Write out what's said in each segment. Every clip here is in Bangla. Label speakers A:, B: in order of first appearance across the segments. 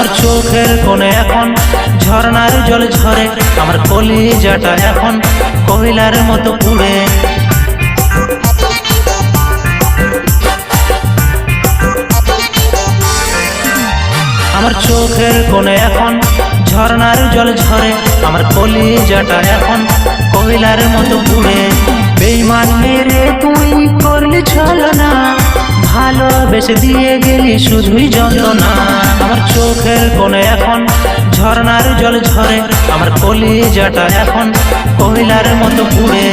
A: আমার চোখের কোণে এখন ঝর্ণার জল ঝরে, আমার কলিজাটা এখন কয়লার মতো পুড়ে। আমার চোখের কোণে এখন ঝর্ণার জল ঝরে, আমার কলিজাটা এখন কয়লার মতো পুড়ে। বেঈমান মেরে তুই করলি ছলনা, ভালোবেসে দিয়ে গেলি শুধুই যন্ত্রণা। আমার চোখের কোণে এখন ঝর্ণার জল ঝরে, আমার কলিজাটা এখন কয়লার মতো পুড়ে।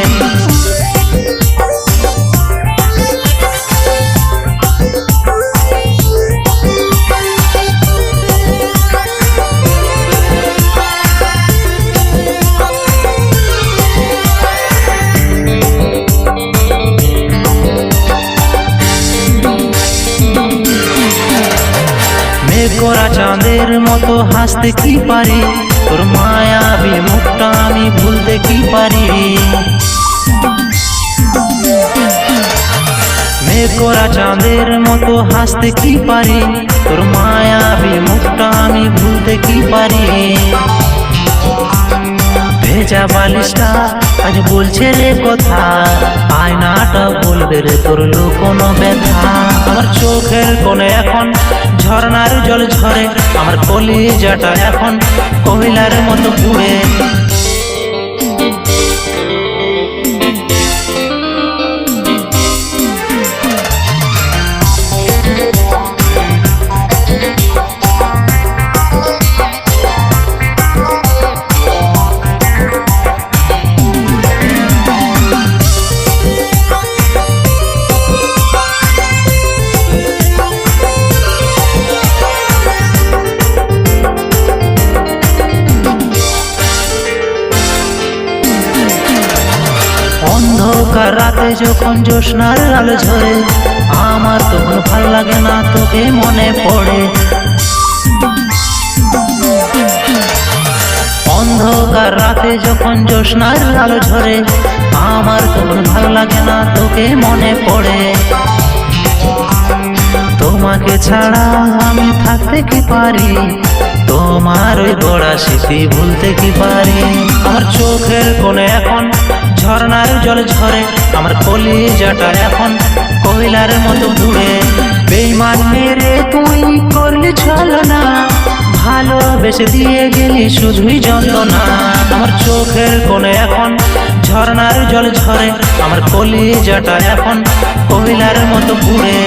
A: করা চাঁদের মতো হাসতে কি পারি, তোর মায়াবী মুখটা আমি ভুলতে কি পারি। মেঘ করা চাঁদের মতো হাসতে কি পারি, তোর মায়াবী মুখটা আমি ভুলতে কি পারি। ভেজা বালিশটা আজ বলছে রে কথা, আয়নাটা বলবে রে তোর লুকোনো ব্যথা। আমার চোখের কোণে এখন ঝর্ণার জল ঝরে, আমার কলিজাটা এখন কয়লার মতো পুড়ে। অন্ধকার রাতে যখন জ্যোৎস্নার আলো ঝরে, আমার তখন ভাল লাগে না তোকে মনে পড়ে। অন্ধকার রাতে যখন জ্যোৎস্নার আলো ঝরে, আমার তখন ভাল লাগে না তোকে মনে পড়ে। তোমাকে ছাড়া আমি থাকতে কি পারি, তোমার ওই গড়া স্মৃতি ভুলতে কি পারি। আমার চোখের কোণে এখন ঝর্ণার জল ঝরে, আমার কলিজাটা এখন কয়লার মতো পুড়ে। বেঈমান মেরে তুই করলি ছলনা, ভালোবেসে দিয়ে গেলি শুধুই যন্ত্রণা। আমার চোখের কোণে এখন ঝর্ণার জল ঝরে, আমার কলিজাটা এখন কয়লার মতো পুড়ে।